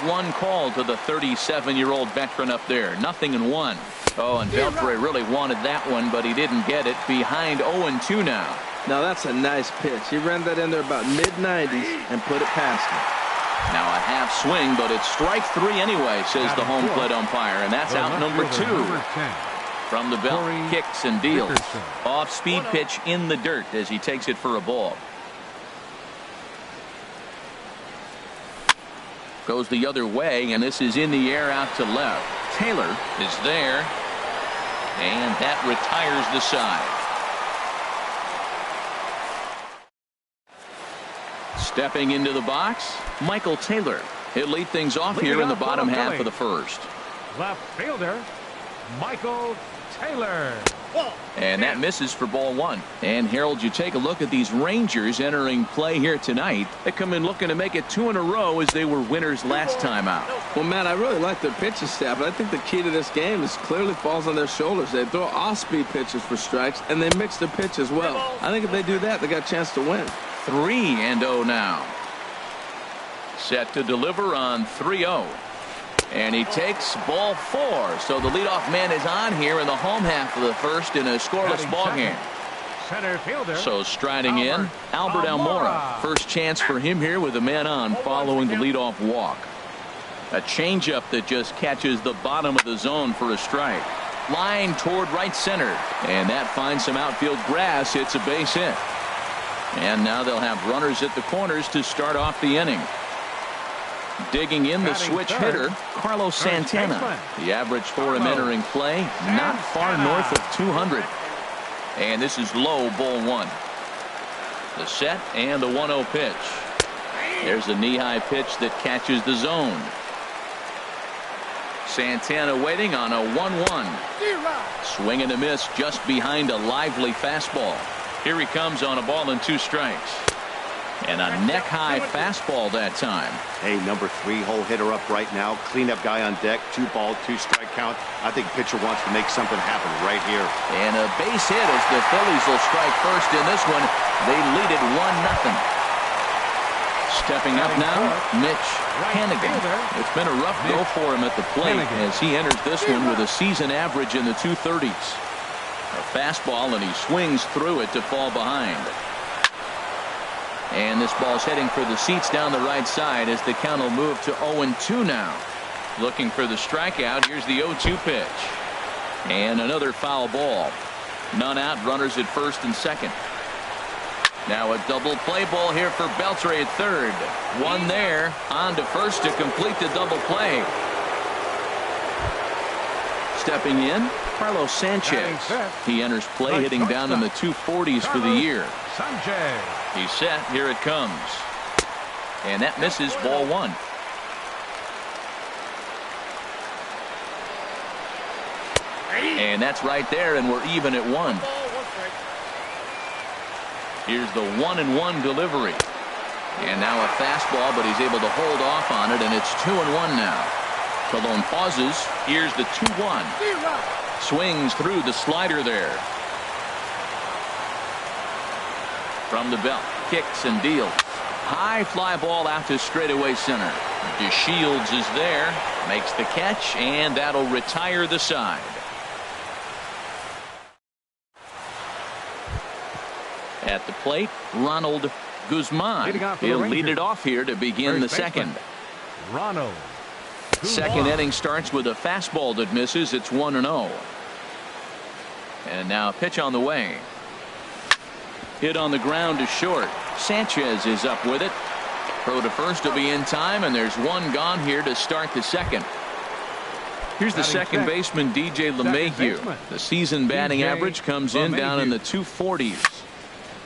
1 call to the 37-year-old veteran up there. 0-1. Oh, and Beltre really wanted that one, but he didn't get it. Behind 0-2 now. Now that's a nice pitch. He ran that in there about mid-90s and put it past him. Now a half swing, but it's strike 3 anyway, says the home plate umpire, and that's out number 2. From the belt, kicks and deals. Off-speed pitch in the dirt as he takes it for a ball. Goes the other way, and this is in the air out to left. Taylor is there, and that retires the side. Stepping into the box, Michael Taylor. He'll lead things off here in the bottom half of the first. Left fielder, Michael Taylor. And that misses for ball 1. And Harold, you take a look at these Rangers entering play here tonight. They come in looking to make it 2 in a row as they were winners last time out. Well, Matt, I really like their pitching staff, but I think the key to this game is clearly falls on their shoulders. They throw off-speed pitches for strikes, and they mix the pitch as well. I think if they do that, they got a chance to win. 3-0 now. Set to deliver on 3-0. And he takes ball 4. So the leadoff man is on here in the home half of the first in a scoreless ball game. Center fielder. So striding in, Albert Almora. First chance for him here with a man on following the leadoff walk. A changeup that just catches the bottom of the zone for a strike. Line toward right center. And that finds some outfield grass. It's a base hit. And now they'll have runners at the corners to start off the inning. Digging in the switch hitter, Carlos Santana. The average for him entering play, not far north of 200. And this is low, ball 1. The set and the 1-0 pitch. There's a knee-high pitch that catches the zone. Santana waiting on a 1-1. Swing and a miss just behind a lively fastball. Here he comes on a ball and 2 strikes. And a neck-high fastball that time. Hey, number 3 hole hitter up right now. Cleanup guy on deck. 2-ball, 2-strike count. I think pitcher wants to make something happen right here. And a base hit as the Phillies will strike first in this one. They lead it 1-0. Stepping up now, Mitch Hannigan. It's been a rough go for him at the plate as he enters this one with a season average in the 230s. A fastball, and he swings through it to fall behind. And this ball's heading for the seats down the right side as the count will move to 0-2 now. Looking for the strikeout. Here's the 0-2 pitch. And another foul ball. None out, runners at first and second. Now a double play ball here for Beltre at third. One there, on to first to complete the double play. Stepping in, Carlos Sanchez. He enters play hitting down in the 240s for the year. He's set. Here it comes. And that misses, ball 1. And that's right there, and we're even at 1. Here's the 1-1 delivery. And now a fastball, but he's able to hold off on it, and it's 2-1 now. Colon pauses. Here's the 2-1. Swings through the slider there. From the belt, kicks and deals. High fly ball out to straightaway center. DeShields is there, makes the catch, and that'll retire the side. At the plate, Ronald Guzman. He'll lead it off here to begin the second. Ronald. Second inning starts with a fastball that misses. It's 1-0. And now a pitch on the way. Hit on the ground to short. Sanchez is up with it. Throw to first will be in time, and there's one gone here to start the second. Here's the second baseman, DJ LeMahieu. The season batting average comes in down in the 240s.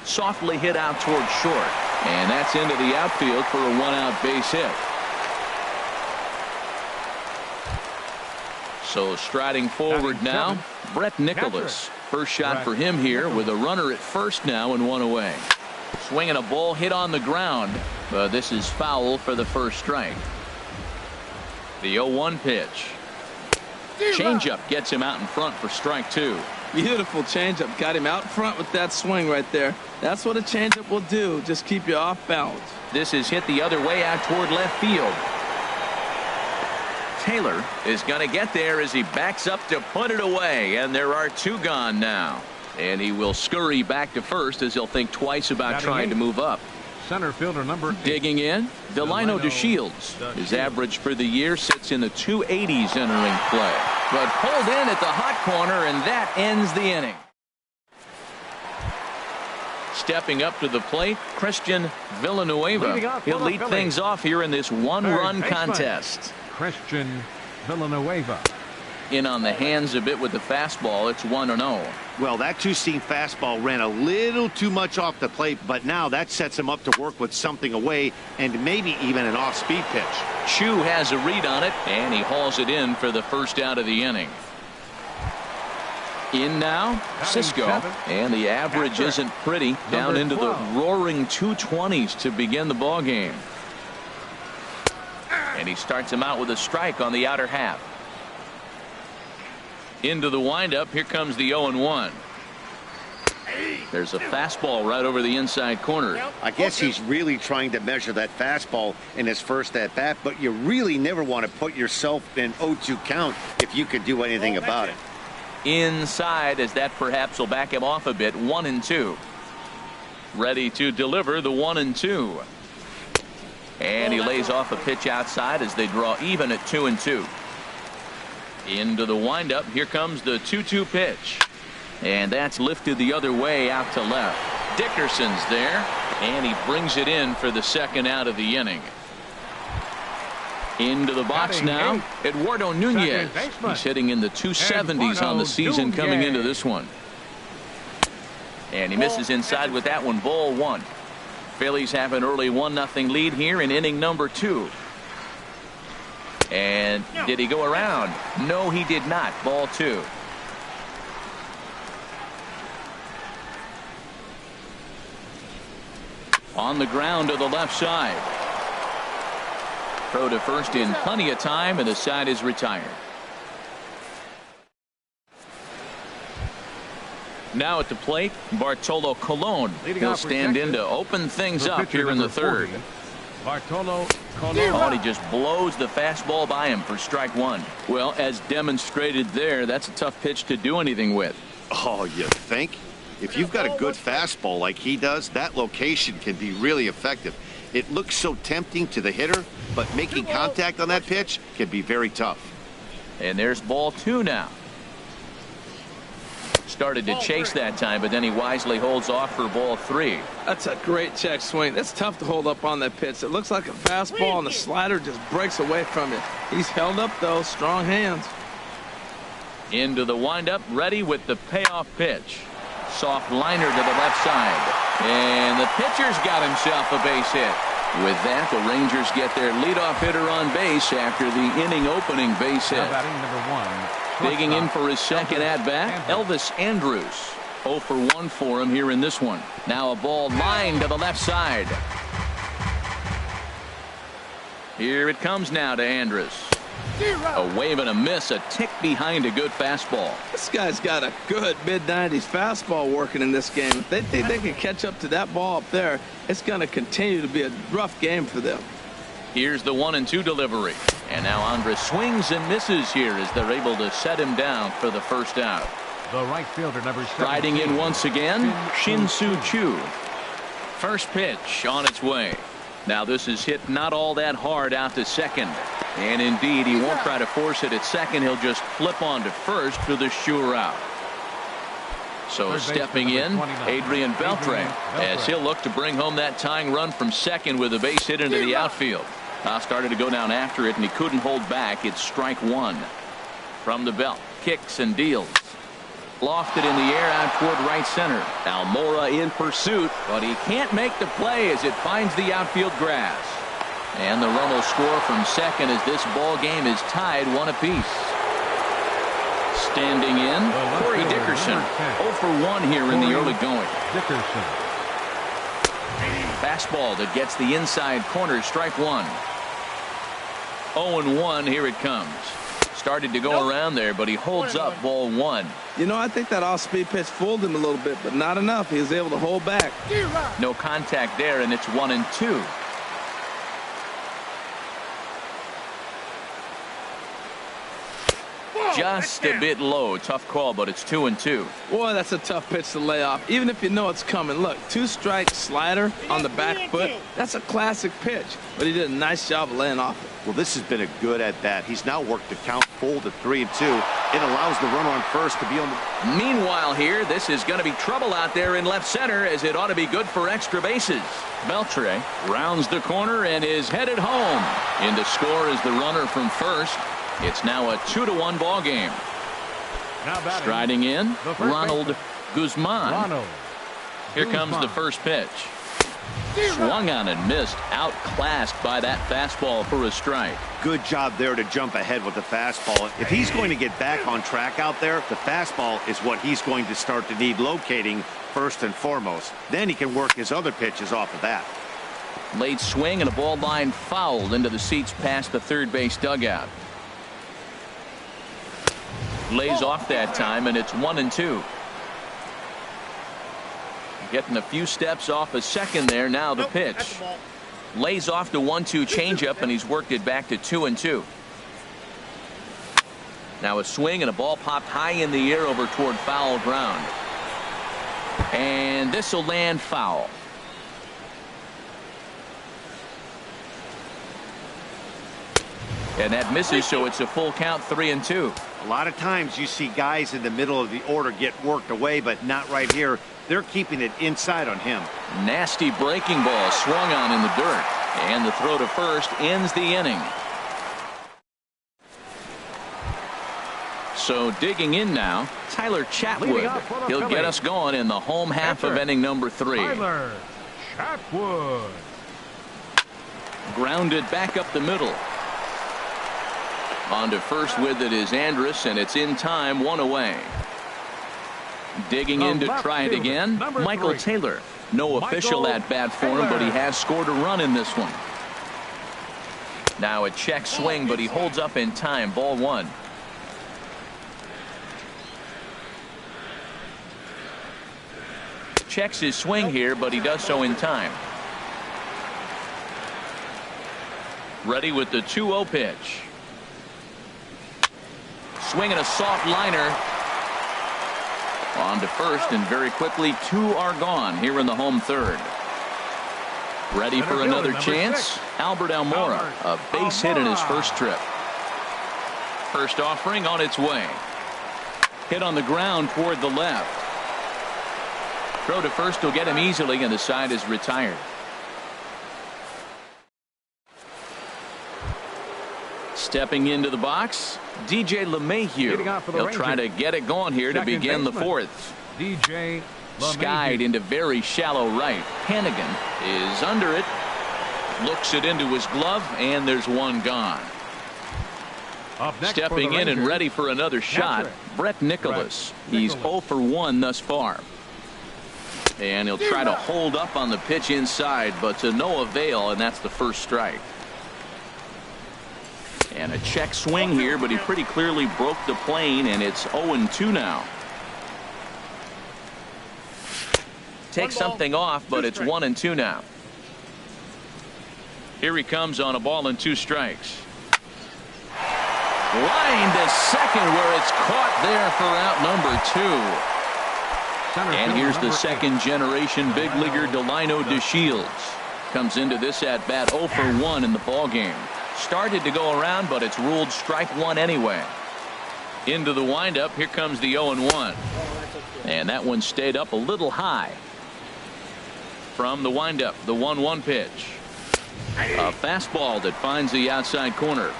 Softly hit out toward short, and that's into the outfield for a 1-out base hit. So striding forward now, Brett Nicholas. First shot for him here with a runner at first now and 1 away. Swinging a ball hit on the ground, but this is foul for the first strike. The 0-1 pitch. Changeup gets him out in front for strike 2. Beautiful changeup. Got him out front with that swing right there. That's what a changeup will do. Just keep you off balance. This is hit the other way out toward left field. Taylor is going to get there as he backs up to put it away, and there are two gone now. And he will scurry back to first as he'll think twice about trying to move up. Center fielder number 8. Digging in, Delino DeShields. His average for the year sits in the 280s entering play. But pulled in at the hot corner, and that ends the inning. Stepping up to the plate, Christian Villanueva. He'll lead things off here in this one-run contest. Christian Villanueva. In on the hands a bit with the fastball. It's 1-0. Well, that two-seam fastball ran a little too much off the plate, but now that sets him up to work with something away and maybe even an off-speed pitch. Chu has a read on it, and he hauls it in for the first out of the inning. In now, Cisco, and the average isn't pretty, down into the roaring 220s to begin the ball game. And he starts him out with a strike on the outer half. Into the windup, here comes the 0-1. There's a fastball right over the inside corner. I guess he's really trying to measure that fastball in his first at bat, but you really never want to put yourself in 0-2 count if you could do anything about it. Inside, as that perhaps will back him off a bit. 1-2. Ready to deliver the 1-2. And he lays off a pitch outside as they draw even at 2-2. Into the windup. Here comes the 2-2 pitch. And that's lifted the other way out to left. Dickerson's there, and he brings it in for the second out of the inning. Into the box now, Eduardo Nunez. He's hitting in the 270s on the season coming into this one. And he misses inside with that one. Ball 1. Phillies have an early 1-0 lead here in inning number 2. And did he go around? No, he did not. Ball 2. On the ground to the left side. Throw to first in plenty of time, and the side is retired. Now at the plate, Bartolo Colon. He'll stand in to open things up here in the third. Bartolo Colon. Oh, and he just blows the fastball by him for strike 1. Well, as demonstrated there, that's a tough pitch to do anything with. Oh, you think? If you've got a good fastball like he does, that location can be really effective. It looks so tempting to the hitter, but making contact on that pitch can be very tough. And there's ball 2 now. Started to chase that time, but then he wisely holds off for ball 3. That's a great check swing. That's tough to hold up on that pitch. It looks like a fastball, and the slider just breaks away from it. He's held up, though. Strong hands. Into the windup, ready with the payoff pitch. Soft liner to the left side. And the pitcher's got himself a base hit. With that, the Rangers get their leadoff hitter on base after the inning opening base hit. Digging in for his second at-bat, Elvis Andrus. 0 for 1 for him here in this one. Now a ball lined to the left side. Here it comes now to Andrus. A wave and a miss, a tick behind a good fastball. This guy's got a good mid-90s fastball working in this game. If they think they can catch up to that ball up there, it's going to continue to be a rough game for them. Here's the 1-2 delivery. And now Andrus swings and misses here as they're able to set him down for the first out. The right fielder number 17. Riding in once again, Shin-Soo Choo. First pitch on its way. Now this is hit not all that hard out to second. And indeed, he won't try to force it at second. He'll just flip on to first for the sure out. So stepping in, Adrian Beltre, as he'll look to bring home that tying run from second with a base hit into the outfield. Started to go down after it, and he couldn't hold back. It's strike 1. From the belt, kicks and deals. Lofted in the air out toward right center. Almora in pursuit, but he can't make the play as it finds the outfield grass. And the run will score from second as this ball game is tied 1 apiece. Standing in, Corey Dickerson. 0 for 1 here in the early going. Dickerson. Fastball that gets the inside corner, strike 1. 0-1, here it comes. Started to go around there, but he holds up ball 1. You know, I think that off-speed pitch fooled him a little bit, but not enough. He was able to hold back. No contact there, and it's 1-2. Just a bit low. Tough call, but it's 2-2. Boy, that's a tough pitch to lay off, even if you know it's coming. Look, 2-strike slider on the back foot. That's a classic pitch, but he did a nice job of laying off it. Well, this has been a good at-bat. He's now worked the count full to 3-2. It allows the runner on first to be on the... Meanwhile here, this is going to be trouble out there in left center, as it ought to be good for extra bases. Beltre rounds the corner and is headed home. In to score is the runner from first. It's now a 2-1 ball game. Striding in, Ronald Guzman. Here comes the first pitch. Swung on and missed. Outclassed by that fastball for a strike. Good job there to jump ahead with the fastball. If he's going to get back on track out there, the fastball is what he's going to start to need locating first and foremost. Then he can work his other pitches off of that. Late swing and a ball line fouled into the seats past the third base dugout. Lays off that time, and it's 1-2. Getting a few steps off a second there. Now the pitch. Lays off the 1-2 changeup, and he's worked it back to 2-2. Now a swing and a ball popped high in the air over toward foul ground. And this will land foul. And that misses, so it's a full count, 3-2. A lot of times you see guys in the middle of the order get worked away, but not right here. They're keeping it inside on him. Nasty breaking ball swung on in the dirt. And the throw to first ends the inning. So digging in now, Tyler Chatwood. He'll get us going in the home half of inning number 3. Tyler Chatwood. Grounded back up the middle. On to first with it is Andrus, and it's in time, 1 away. Digging in to try it again, Michael Taylor. No official at-bat for him, but he has scored a run in this one. Now a check swing, but he holds up in time, ball 1. Checks his swing here, but he does so in time. Ready with the 2-0 pitch. Swinging a soft liner. On to first, and very quickly 2 are gone here in the home third. Ready for another chance. Albert Almora, a base hit in his first trip. First offering on its way. Hit on the ground toward the left. Throw to first will get him easily, and the side is retired. Stepping into the box, DJ LeMahieu. He'll try to get it going here to begin the 4th. DJ Skied into very shallow right. Hannigan is under it. Looks it into his glove, and there's 1 gone. Stepping in and ready for another shot, Brett Nicholas. He's 0 for 1 thus far. And he'll try to hold up on the pitch inside, but to no avail, and that's the first strike. And a check swing here, but he pretty clearly broke the plane, and it's 0-2 now. Takes something off, but it's 1-2 now. Here he comes on a ball and 2 strikes. Line to second, where it's caught there for out number 2. And here's the second generation big leaguer Delino DeShields. Comes into this at bat 0 for 1 in the ball game. Started to go around, but it's ruled strike 1 anyway. Into the windup, here comes the 0-1. And that one stayed up a little high. From the windup, the 1-1 pitch. A fastball that finds the outside corner.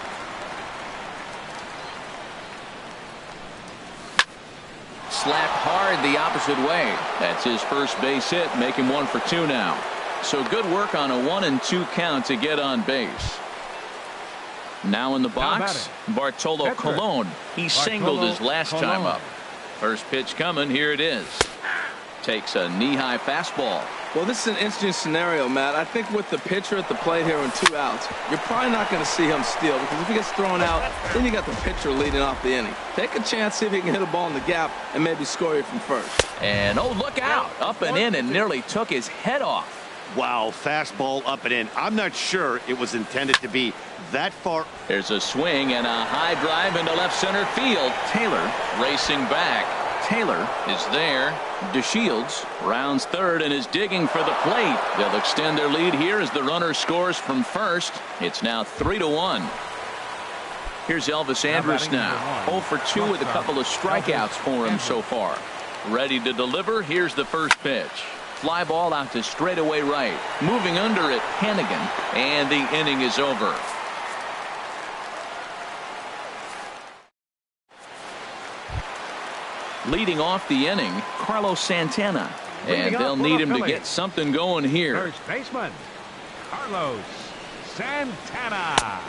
Slapped hard the opposite way. That's his first base hit, make him 1 for 2 now. So good work on a 1-2 count to get on base. Now in the box, Bartolo Colon. He singled his last time up. First pitch coming, here it is. Takes a knee-high fastball. Well, this is an interesting scenario, Matt. I think with the pitcher at the plate here and 2 outs, you're probably not going to see him steal, because if he gets thrown out, then you got the pitcher leading off the inning. Take a chance, see if he can hit a ball in the gap and maybe score you from first. And oh, look out. Up and in and nearly took his head off. Wow, fastball up and in. I'm not sure it was intended to be that far. There's a swing and a high drive into left center field. Taylor racing back. Taylor is there. DeShields rounds third and is digging for the plate. They'll extend their lead here as the runner scores from first. It's now 3-1. Here's Elvis Andrus now. 0 for 2 with a couple of strikeouts for him so far. Ready to deliver. Here's the first pitch. Fly ball out to straightaway right. Moving under it, Hannigan. And the inning is over. Leading off the inning, Carlos Santana. And they'll need him to get something going here. First baseman, Carlos Santana.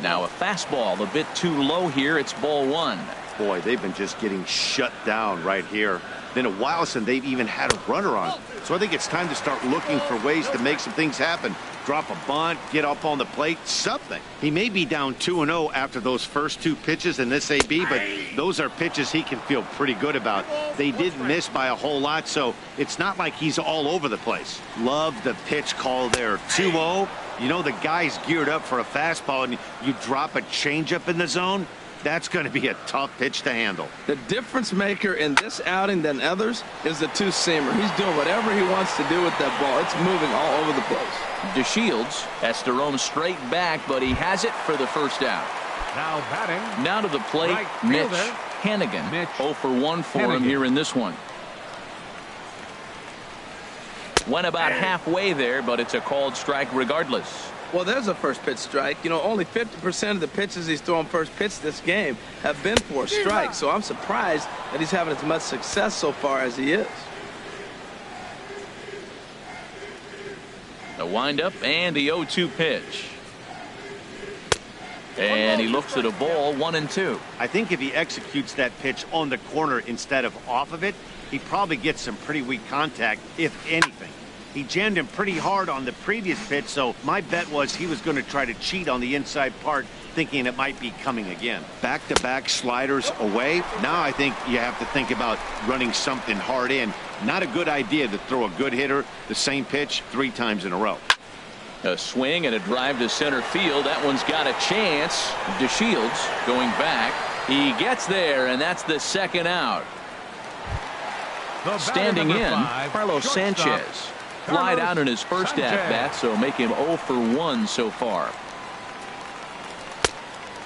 Now a fastball a bit too low here. It's ball one. Boy, they've been just getting shut down right here. Been a while since they've even had a runner on. So I think it's time to start looking for ways to make some things happen. Drop a bunt, get up on the plate, something. He may be down 2-0 after those first two pitches in this AB, but those are pitches he can feel pretty good about. They didn't miss by a whole lot, so it's not like he's all over the place. Love the pitch call there. 2-0. You know the guy's geared up for a fastball, and you drop a changeup in the zone. That's going to be a tough pitch to handle. The difference maker in this outing than others is the two-seamer. He's doing whatever he wants to do with that ball. It's moving all over the place. DeShields has to roam straight back, but he has it for the first out. Now batting. Now to the plate, Right Mitch fielder. Hannigan. Mitch 0 for 1 for Hannigan. him here in this one. Went about halfway there, but it's a called strike regardless. Well, there's a first pitch strike. You know, only 50% of the pitches he's throwing first pitch this game have been for a strike. So I'm surprised that he's having as much success so far as he is. The windup and the 0-2 pitch. And he looks at a ball, 1-2. I think if he executes that pitch on the corner instead of off of it, he probably gets some pretty weak contact, if anything. He jammed him pretty hard on the previous pitch, so my bet was he was going to try to cheat on the inside part, thinking it might be coming again. Back-to-back sliders away. Now I think you have to think about running something hard in. Not a good idea to throw a good hitter the same pitch 3 times in a row. A swing and a drive to center field. That one's got a chance. DeShields going back. He gets there, and that's the second out. Standing in, Carlos Sanchez. Flied out in his first at-bat, so make him 0 for 1 so far.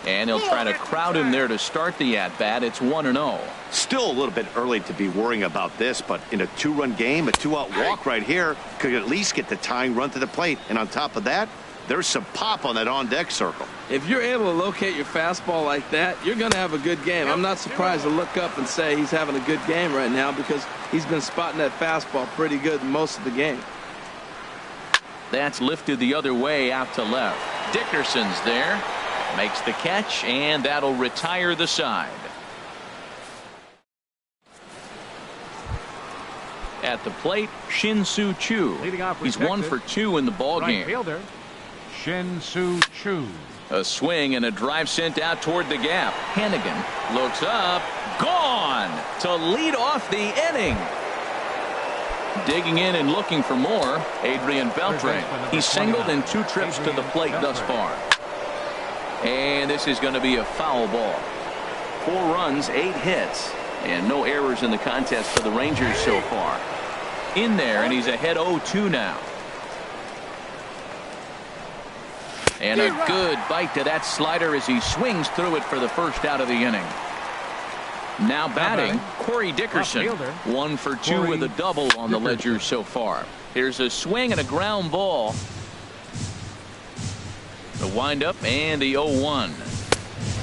And he'll try to crowd him there to start the at-bat. It's 1-0. Still a little bit early to be worrying about this, but in a 2-run game, a 2-out walk right here could at least get the tying run to the plate. And on top of that, there's some pop on that on-deck circle. If you're able to locate your fastball like that, you're going to have a good game. I'm not surprised to look up and say he's having a good game right now because he's been spotting that fastball pretty good most of the game. That's lifted the other way out to left. Dickerson's there. Makes the catch, and that'll retire the side. At the plate, Shin-Soo Choo. He's 1 for 2 in the ball game. Right fielder, Shin-Soo Choo. A swing and a drive sent out toward the gap. Hannigan looks up, gone to lead off the inning. Digging in and looking for more, Adrian Beltre. He's singled in 2 trips to the plate thus far. And this is going to be a foul ball. 4 runs, 8 hits, and no errors in the contest for the Rangers so far. In there, and he's ahead 0-2 now. And a good bite to that slider as he swings through it for the first out of the inning. Now batting, Corey Dickerson. 1 for 2 with a double on the ledger so far. Here's a swing and a ground ball. The windup and the 0-1.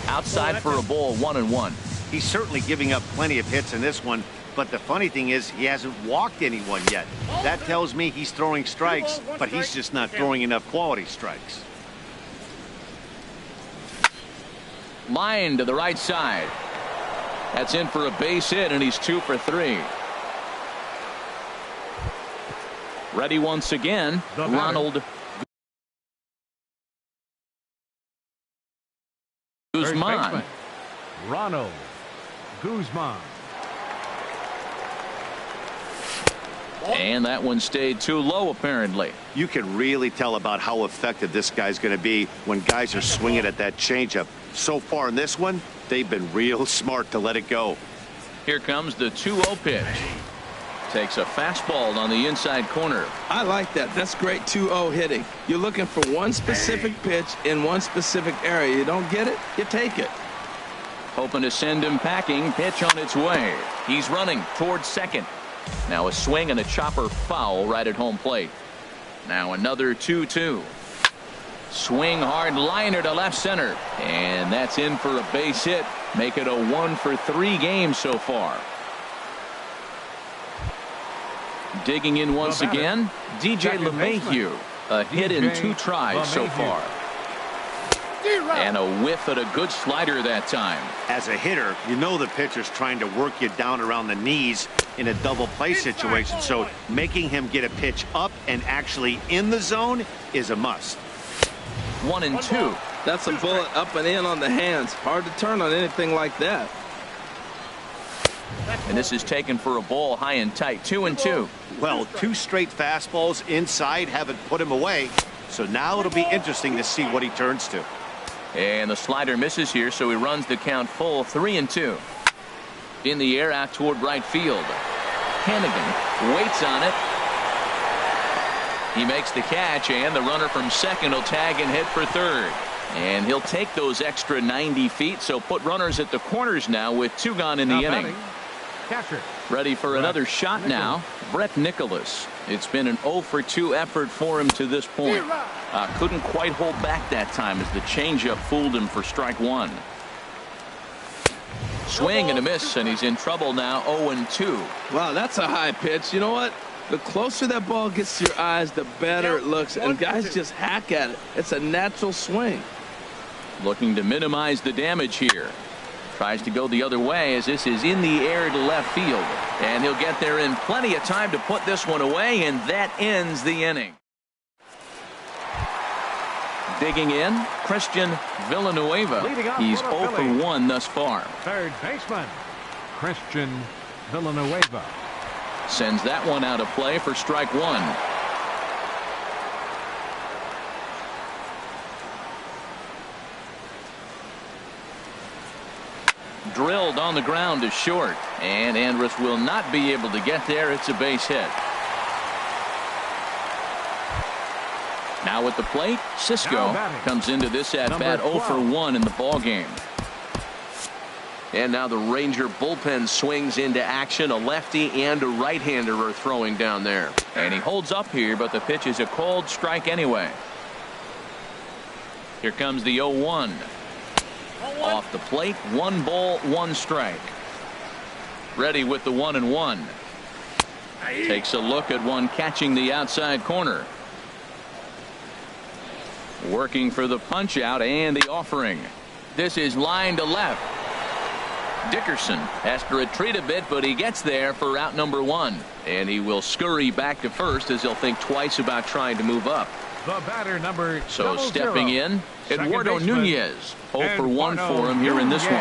Outside for a ball, 1-1. He's certainly giving up plenty of hits in this one, but the funny thing is he hasn't walked anyone yet. That tells me he's throwing strikes, but he's just not throwing enough quality strikes. Line to the right side. That's in for a base hit, and he's 2 for 3. Ready once again, Ronald Guzman. Ronald Guzman. And that one stayed too low, apparently. You can really tell about how effective this guy's going to be when guys are swinging at that changeup. So far in this one, they've been real smart to let it go. Here comes the 2-0 pitch. Takes a fastball on the inside corner. I like that. That's great 2-0 hitting. You're looking for one specific pitch in one specific area. You don't get it, you take it. Hoping to send him packing. Pitch on its way. He's running towards second. Now a swing and a chopper foul right at home plate. Now another 2-2. Swing hard liner to left center. And that's in for a base hit. Make it a 1-for-3 game so far. Digging in once again, DJ LeMahieu. A hit in 2 tries so far. And a whiff at a good slider that time. As a hitter, you know the pitcher's trying to work you down around the knees in a double play situation, so making him get a pitch up and actually in the zone is a must. 1-2. That's a bullet up and in on the hands. Hard to turn on anything like that. And this is taken for a ball high and tight. 2-2. Well, 2 straight fastballs inside haven't put him away, so now it'll be interesting to see what he turns to. And the slider misses here, so he runs the count full. 3-2. In the air out toward right field. Hannigan waits on it. He makes the catch, and the runner from second will tag and hit for third. And he'll take those extra 90 feet, so put runners at the corners now with 2 gone in the inning. Catcher. Ready for another shot now. Brett Nicholas. It's been an 0-for-2 effort for him to this point. Couldn't quite hold back that time as the changeup fooled him for strike 1. Swing and a miss, and he's in trouble now. 0-2. Wow, that's a high pitch. You know what? The closer that ball gets to your eyes, the better it looks, and guys just hack at it. It's a natural swing. Looking to minimize the damage here. Tries to go the other way as this is in the air to left field. And he'll get there in plenty of time to put this one away, and that ends the inning. Digging in, Christian Villanueva. He's 0-for-1 thus far. Third baseman, Christian Villanueva. Sends that one out of play for strike 1. Drilled on the ground to short, and Andrus will not be able to get there. It's a base hit. Now at the plate, Cisco comes into this at bat 0-for-1 in the ball game. And now the Ranger bullpen swings into action. A lefty and a right-hander are throwing down there. And he holds up here, but the pitch is a cold strike anyway. Here comes the 0-1. Off the plate, 1 ball, 1 strike. Ready with the 1-1. Takes a look at one catching the outside corner. Working for the punch out and the offering. This is line to left. Dickerson has to retreat a bit, but he gets there for out number 1. And he will scurry back to first as he'll think twice about trying to move up. The batter number so stepping in, Eduardo Nunez. 0-for-1 for him here in this one.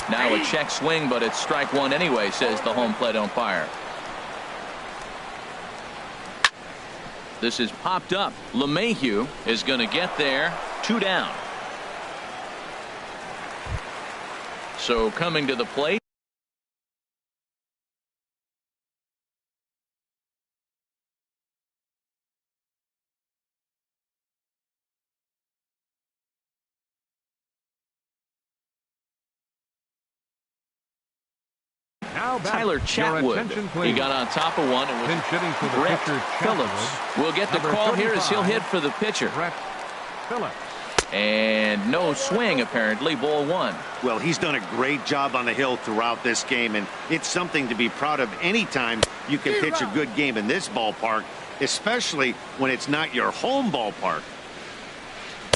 Now a check swing, but it's strike 1 anyway, says the home plate umpire. This is popped up. LeMahieu is going to get there. 2 down. So coming to the plate. Tyler Chatwood. He got on top of one. It was Brett Phillips. We'll get the call here as he'll hit for the pitcher. Brett Phillips. And no swing, apparently. Ball 1. Well, he's done a great job on the hill throughout this game, and it's something to be proud of anytime you can pitch a good game in this ballpark, especially when it's not your home ballpark.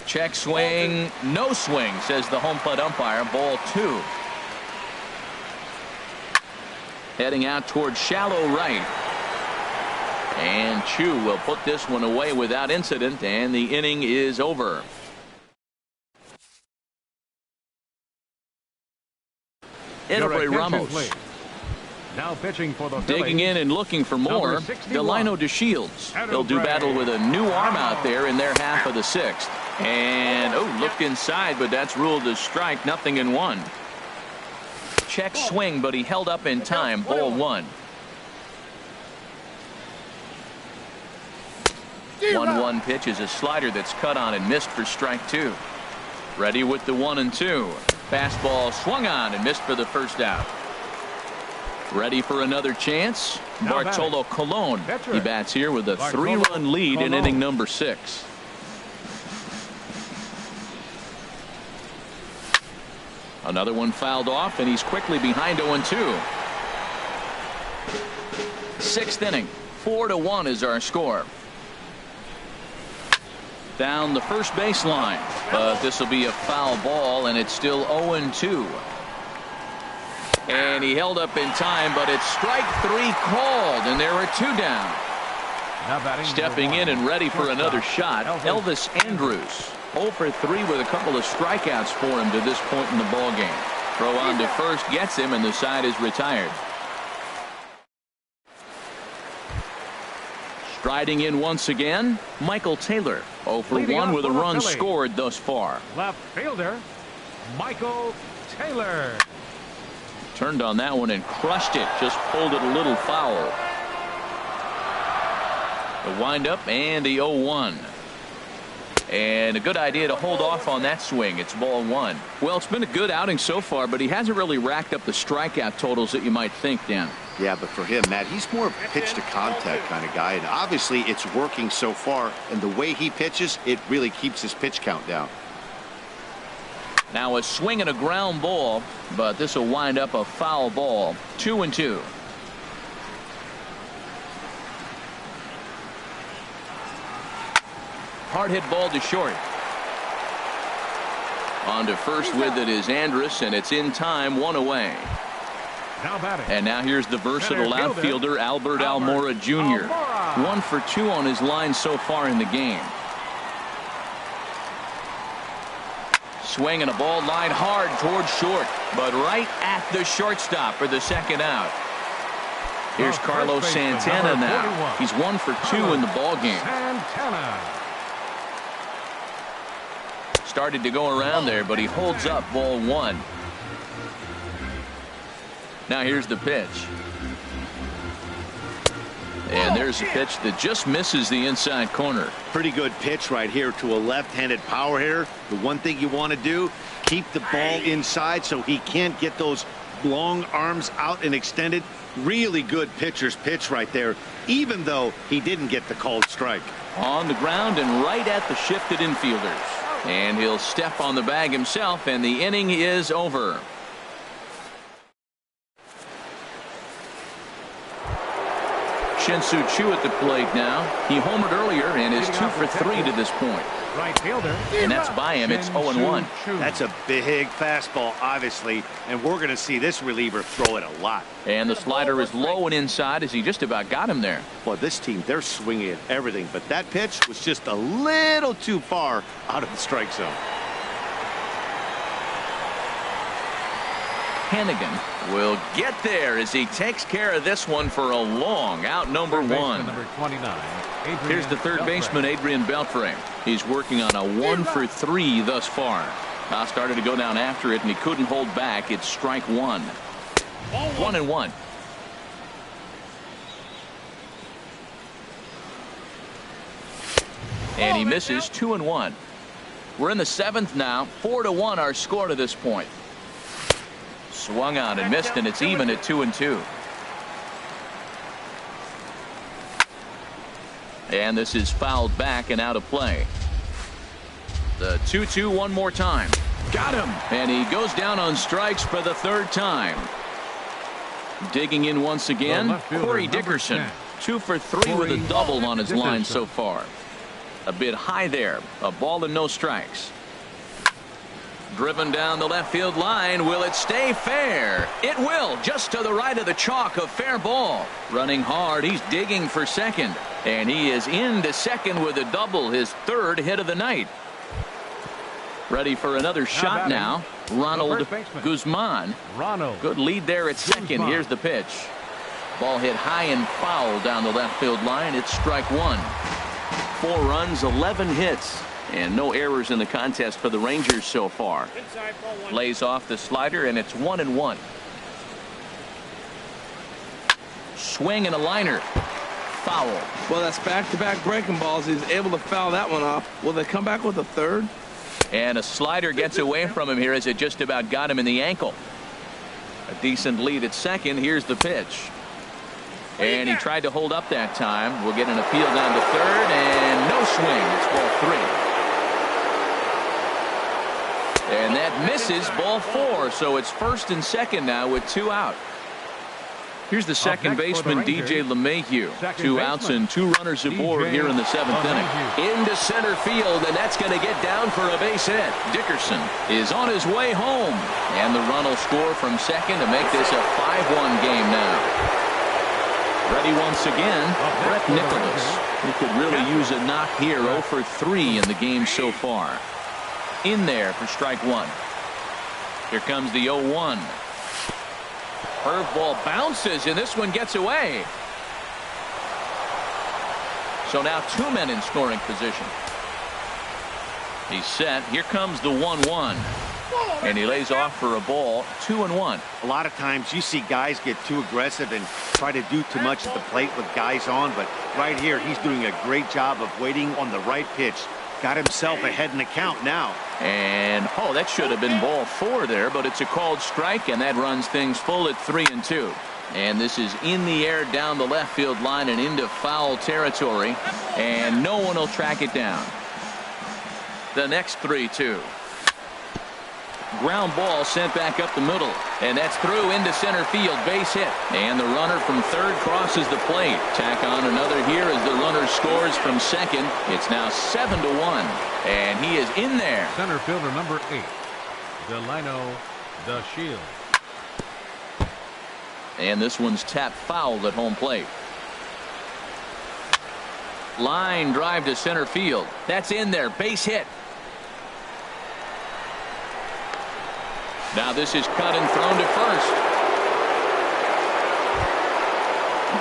Check swing, no swing, says the home plate umpire. Ball 2. Heading out towards shallow right. And Chu will put this one away without incident, and the inning is over. Edward Ramos. Now pitching for the Digging Phillies, in and looking for more, number 61, Delino DeShields. He'll do battle with a new arm out there in their half of the sixth. And, oh, looked inside, but that's ruled a strike, 0-1. Check swing, but he held up in time, ball one. 1-1 pitch is a slider that's cut on and missed for strike two. Ready with the 1-2. Fastball swung on and missed for the first out. Ready for another chance. Now Bartolo Colon. Catcher. He bats here with a Bartolo 3-run lead in Colon. inning number 6. Another one fouled off, and he's quickly behind 0-2. Sixth inning. 4-1 is our score. Down the first baseline, but this will be a foul ball, and it's still 0-2. And he held up in time, but it's strike three called, and there are two down. now batting Stepping number in and ready for shortstop, another shot, Elvis Andrews. 0 for 3 with a couple of strikeouts for him to this point in the ballgame. Throw on to first gets him, and the side is retired. Striding in once again, Michael Taylor. 0 for Leading 1 off with a for the run Phillies. scored thus far. Left fielder, Michael Taylor. Turned on that one and crushed it. Just pulled it a little foul. The windup and the 0-1. And a good idea to hold off on that swing. It's ball one. Well, it's been a good outing so far, but he hasn't really racked up the strikeout totals that you might think, Dan. Yeah, but for him, Matt, he's more of a pitch to contact kind of guy, and obviously it's working so far, and the way he pitches, it really keeps his pitch count down. Now a swing and a ground ball, but this will wind up a foul ball. 2-2. Hard hit ball to short. On to first with it is Andrus, and it's in time, 1 away. Now batting. And now here's the versatile Center fielder, outfielder Albert Almora Jr. Almora. 1 for 2 on his line so far in the game. Swing and a ball line hard towards short, but right at the shortstop for the second out. Here's The Carlos first baseman, Santana number now. 41. He's 1 for 2 in the ball game. Santana. Started to go around there, but he holds up ball one. Now here's the pitch. And there's a pitch that just misses the inside corner. Pretty good pitch right here to a left-handed power hitter. The one thing you want to do, keep the ball inside so he can't get those long arms out and extended. Really good pitcher's pitch right there, even though he didn't get the called strike. On the ground and right at the shifted infielders. And he'll step on the bag himself, and the inning is over. Shin-Soo Choo at the plate now. He homered earlier and is 2 for 3 to this point. Right fielder. And that's by him. It's 0-1. That's a big fastball, obviously, and we're going to see this reliever throw it a lot. And the slider is low and inside as he just about got him there. Well, this team, they're swinging at everything, but that pitch was just a little too far out of the strike zone. Hennigan will get there as he takes care of this one for a long out, number one. Number 29. Here's the third baseman, Adrian Beltre. He's working on a 1 for 3 thus far. Now started to go down after it, and he couldn't hold back. It's strike one. 1-1. And he misses 2-1. We're in the 7th now. 4-1 our score to this point. Swung on and missed, and it's even at 2-2. And this is fouled back and out of play. The 2-2 one more time. Got him. And he goes down on strikes for the third time. Digging in once again, Corey Dickerson. 2 for 3 with a double on his line so far. A bit high there. A ball and no strikes. Driven down the left field line. Will it stay fair? It will. Just to the right of the chalk, a fair ball. Running hard. He's digging for second. And he is into second with a double. His third hit of the night. Ready for another shot now. Ronald Guzman. Ronald Good lead there at second. Guzman. Here's the pitch. Ball hit high and foul down the left field line. It's strike one. 4 runs, 11 hits, and no errors in the contest for the Rangers so far. Lays off the slider, and it's 1-1. Swing and a liner. Foul. Well, that's back-to-back breaking balls. He's able to foul that one off. Will they come back with a third? And a slider gets away from him here as it just about got him in the ankle. A decent lead at second. Here's the pitch. And he tried to hold up that time. We'll get an appeal down to third, and no swing. It's ball 3. And that misses, ball 4. So it's first and second now with 2 out. Here's the second baseman, DJ LeMahieu. 2 outs and 2 runners aboard here in the 7th inning. Into center field, and that's going to get down for a base hit. Dickerson is on his way home, and the run will score from second to make this a 5-1 game now. Ready once again, Brett Nicholas. He could really use a knock here. 0 for 3 in the game so far. In there for strike 1. Here comes the 0-1. Curveball bounces, and this one gets away. So now 2 men in scoring position. He's set. Here comes the 1-1. And he lays off for a ball. 2-1. A lot of times you see guys get too aggressive and try to do too much at the plate with guys on, but right here he's doing a great job of waiting on the right pitch. Got himself ahead in the count now. And oh, that should have been ball 4 there, but it's a called strike, and that runs things full at 3-2. And this is in the air down the left field line and into foul territory, and no one will track it down. The next 3-2. Ground ball sent back up the middle, and that's through into center field, base hit, and the runner from third crosses the plate. Tack on another here as the runner scores from second. It's now 7-1, and he is in there. Center fielder number 8, Delino DeShields. And this one's tapped foul at home plate. Line drive to center field. That's in there, base hit. Now this is cut and thrown to first.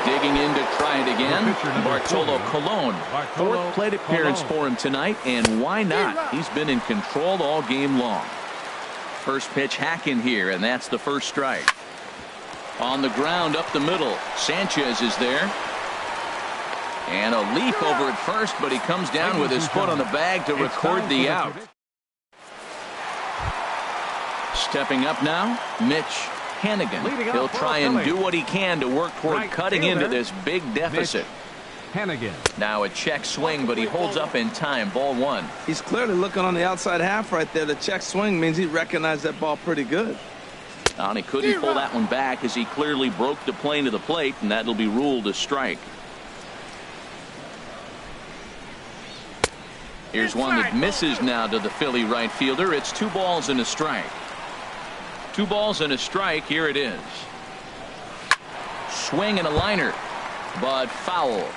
Digging in to try it again. Bartolo Colon. 4th plate appearance for him tonight, and why not? He's been in control all game long. First pitch hack in here, and that's the first strike. On the ground up the middle. Sanchez is there. And a leap over at first, but he comes down with his foot on the bag to record the out. Stepping up now, Mitch Hannigan. He'll try and do what he can to work toward cutting into this big deficit. Hannigan. Now a check swing, but he holds up in time. Ball 1. He's clearly looking on the outside half right there. The check swing means he recognized that ball pretty good. And he couldn't pull that one back as he clearly broke the plane to the plate, and that'll be ruled a strike. Here's one that misses now to the Philly right fielder. It's 2 balls and a strike. 2 balls and a strike. Here it is. Swing and a liner, but foul.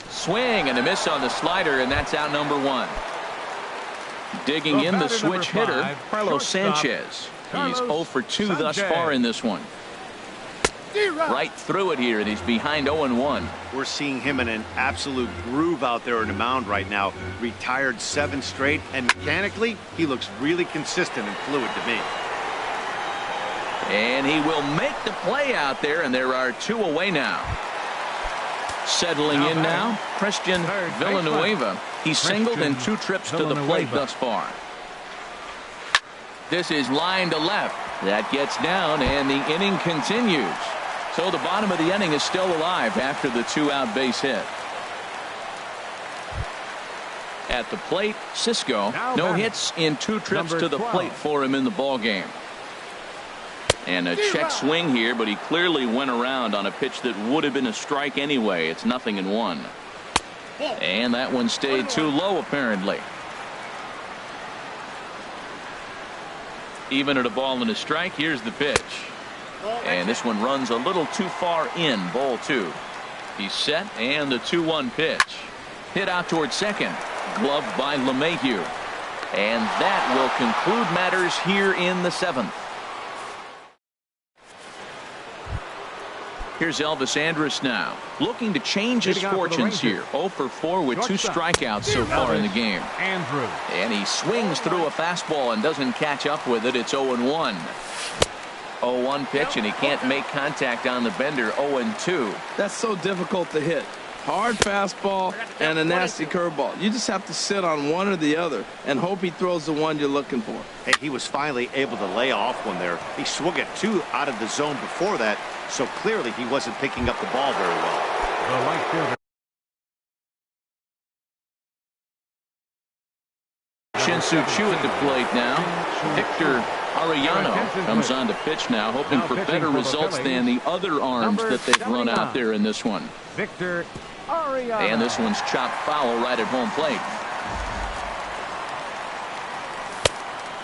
Swing and a miss on the slider, and that's out number 1. Digging in the switch hitter, Carlos Sanchez. He's 0 for 2 thus far in this one. Right through it here, and he's behind 0-1. We're seeing him in an absolute groove out there on the mound right now. Retired 7 straight, and mechanically, he looks really consistent and fluid to me. And he will make the play out there, and there are 2 away now. Settling in now, Christian Villanueva. He's singled in 2 trips to the plate thus far. This is line to left. That gets down, and the inning continues. So the bottom of the inning is still alive after the 2-out base hit. At the plate, Cisco. No hits in 2 trips to the plate for him in the ball game. And a check swing here, but he clearly went around on a pitch that would have been a strike anyway. It's 0-1. And that one stayed too low, apparently. Even at a ball and a strike, here's the pitch. And this one runs a little too far in, ball 2. He's set, and the 2-1 pitch. Hit out toward second. Gloved by LeMahieu. And that will conclude matters here in the 7th. Here's Elvis Andrus now, looking to change his fortunes here. 0 for 4 with 2 strikeouts so far in the game. And he swings through a fastball and doesn't catch up with it. It's 0-1. 0-1 pitch, and he can't make contact on the bender. 0-2. That's so difficult to hit. Hard fastball and a nasty curveball. You just have to sit on one or the other and hope he throws the one you're looking for. Hey, he was finally able to lay off one there. He swung at 2 out of the zone before that, so clearly he wasn't picking up the ball very well. The right fielder. Shin-Soo Choo at the plate now. Victor Arellano comes on to pitch now, hoping for better results than the other arms that they've run out there in this one. Victor Arellano. And this one's chopped foul right at home plate.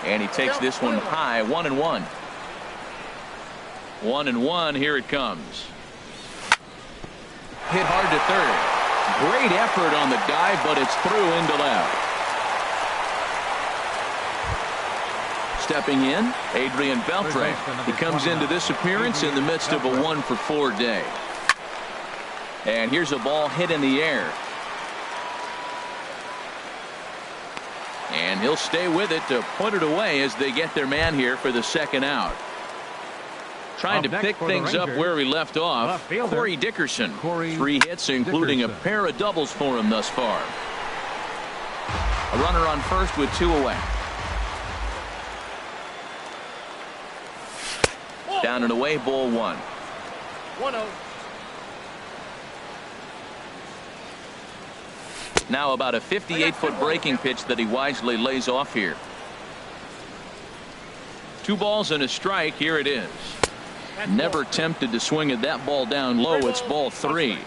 And he takes this one high. 1-1. 1-1. Here it comes. Hit hard to third. Great effort on the dive, but it's through into left. Stepping in, Adrian Beltre. He comes into this appearance in the midst of a 1 for 4 day. And here's a ball hit in the air. And he'll stay with it to put it away as they get their man here for the second out. Trying to pick things up where he left off. Corey Dickerson. 3 hits, including a pair of doubles for him thus far. A runner on first with 2 away. Down and away, ball 1. 1-0. Now about a 58-foot breaking pitch that he wisely lays off here. 2 balls and a strike. Here it is. Never tempted to swing at that ball down low. It's ball 3.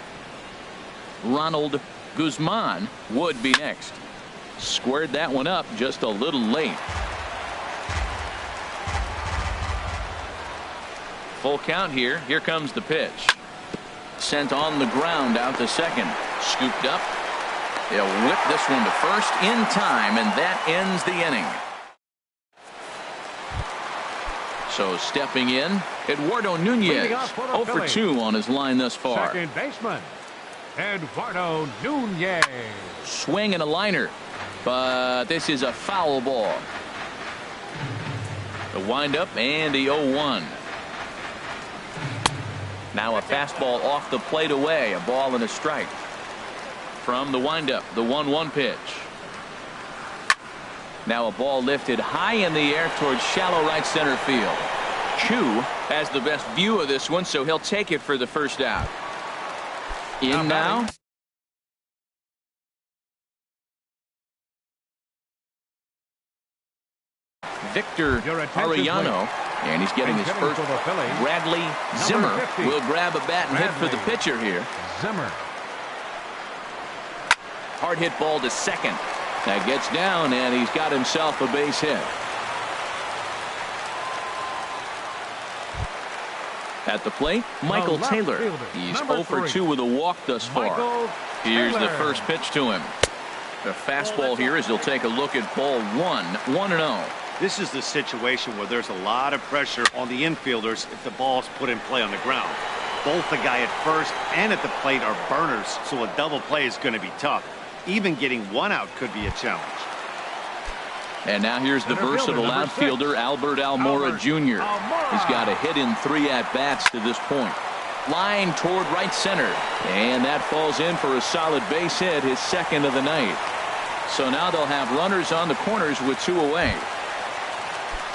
Ronald Guzman would be next. Squared that one up just a little late. Full count here. Here comes the pitch. Sent on the ground out to second. Scooped up. He'll whip this one to first in time, and that ends the inning. So stepping in, Eduardo Nunez. 0 for 2 on his line thus far. Second baseman, Eduardo Nunez. Swing and a liner, but this is a foul ball. The windup and the 0-1. Now a fastball off the plate away, a ball and a strike. From the windup, the 1-1 pitch. Now a ball lifted high in the air towards shallow right center field. Choo has the best view of this one, so he'll take it for the first out. In now. Victor Arellano. And he's getting his first. Bradley Zimmer will grab a bat and hit for the pitcher here. Zimmer. Hard hit ball to second. That gets down, and he's got himself a base hit. At the plate, Michael Taylor. He's 0 for 2 with a walk thus far. Here's the first pitch to him. The fastball here as he'll take a look at ball 1. 1-0. This is the situation where there's a lot of pressure on the infielders if the ball's put in play on the ground. Both the guy at first and at the plate are burners, so a double play is going to be tough. Even getting 1 out could be a challenge. And now here's the versatile outfielder, Albert Almora Jr. He's got a hit in 3 at-bats to this point. Line toward right center. And that falls in for a solid base hit, his second of the night. So now they'll have runners on the corners with 2 away.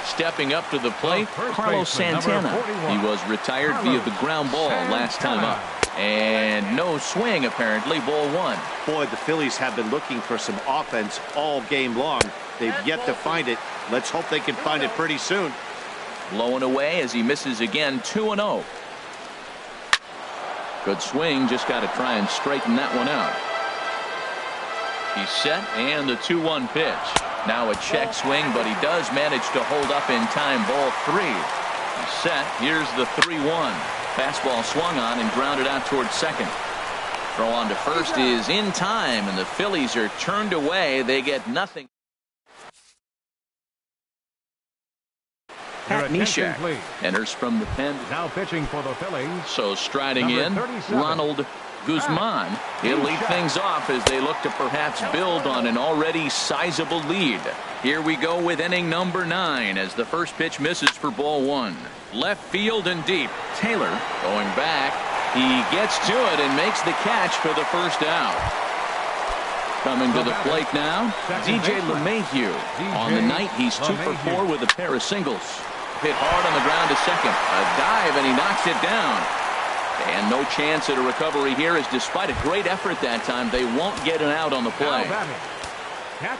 Stepping up to the plate, Carlos Santana. He was retired via the ground ball last time up. And no swing, apparently. Ball 1. Boy, the Phillies have been looking for some offense all game long. They've yet to find it. Let's hope they can find it pretty soon. Low and away as he misses again. 2-0. Good swing. Just got to try and straighten that one out. He's set, and the 2-1 pitch. Now a check swing, but he does manage to hold up in time. Ball 3. He's set. Here's the 3-1. Fastball swung on and grounded out towards second. Throw on to first is in time, and the Phillies are turned away. They get nothing. Pat attention, Neshek please. enters from the pen. Now pitching for the Phillies. So striding Number in, 37. Ronald Guzman. He'll lead things off as they look to perhaps build on an already sizable lead. Here we go with inning number 9 as the first pitch misses for ball 1. Left field and deep. Taylor going back. He gets to it and makes the catch for the first out. Coming to the plate now, DJ LeMahieu. On the night, he's 2 for 4 with a pair of singles. Hit hard on the ground to second. A dive, and he knocks it down. And no chance at a recovery here, as despite a great effort that time, they won't get an out on the play.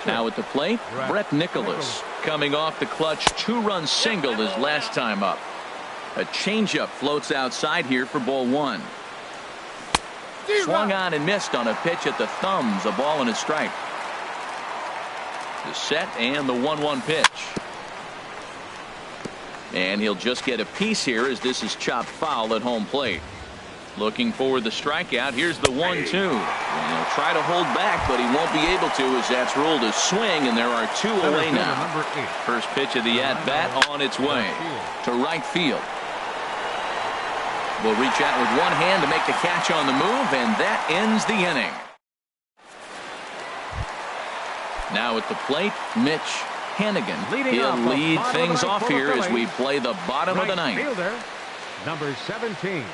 Now at the plate, Brett Nicholas. Coming off the clutch 2-run single his last time up. A changeup floats outside here for ball 1. Swung on and missed on a pitch at the thumbs. A ball and a strike. The set and the 1-1 pitch. And he'll just get a piece here as this is chopped foul at home plate. Looking for the strikeout. Here's the 1-2. And he'll try to hold back, but he won't be able to as that's ruled a swing, and there are 2 away now. First pitch of the at-bat on its way to right field. Will reach out with one hand to make the catch on the move, and that ends the inning. Now at the plate, Mitch Hannigan. He'll lead things off here as we play the bottom of the ninth. Number 17.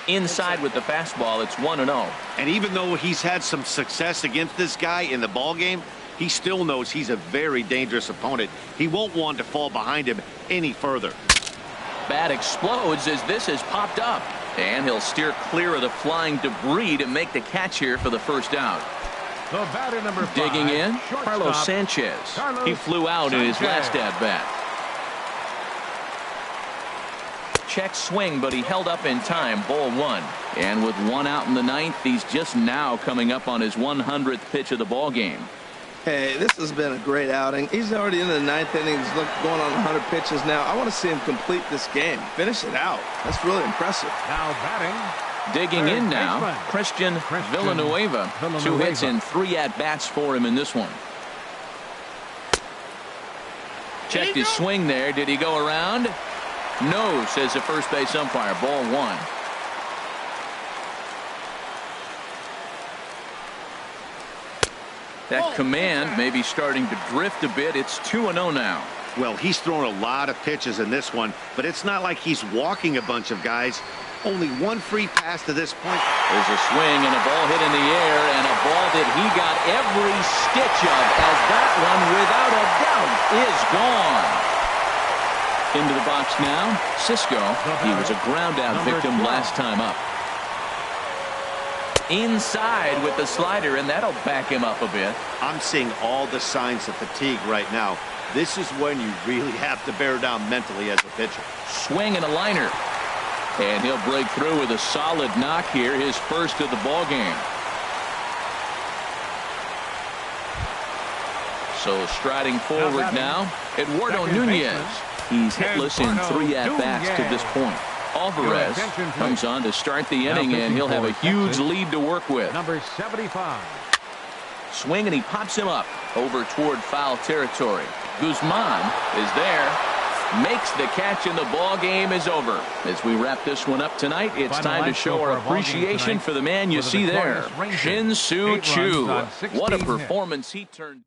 Inside with the fastball, it's 1-0. And even though he's had some success against this guy in the ball game, he still knows he's a very dangerous opponent. He won't want to fall behind him any further. Bat explodes as this has popped up, and he'll steer clear of the flying debris to make the catch here for the first out. The batter number 5, digging in, shortstop, Carlos Sanchez. He flew out in his last at bat. Check swing, but he held up in time. Ball 1. And with 1 out in the ninth, he's just now coming up on his 100th pitch of the ball game. Hey, this has been a great outing. He's already in the 9th inning. He's going on 100 pitches now. I want to see him complete this game. Finish it out. That's really impressive. Now batting. Digging in now, Christian Villanueva. 2 hits and 3 at-bats for him in this one. Checked his swing there. Did he go around? No, says the first base umpire. Ball 1. That command may be starting to drift a bit. It's 2-0 now. Well, he's thrown a lot of pitches in this one, but it's not like he's walking a bunch of guys. Only 1 free pass to this point. There's a swing and a ball hit in the air, and a ball that he got every stitch of, as that one, without a doubt, is gone. Into the box now, Cisco. He was a ground out victim last time up. Inside with the slider, and that'll back him up a bit. I'm seeing all the signs of fatigue right now. This is when you really have to bear down mentally as a pitcher. Swing and a liner. And he'll break through with a solid knock here, his first of the ball game. So striding forward now, Eduardo Nunez. He's hitless in 3 at-bats to this point. Alvarez comes on to start the inning, and he'll have a huge lead to work with. Number 75. Swing, and he pops him up over toward foul territory. Guzman is there, makes the catch, and the ball game is over. As we wrap this one up tonight, it's time to show our appreciation for the man you see there, Shin-Soo Choo. What a performance he turned.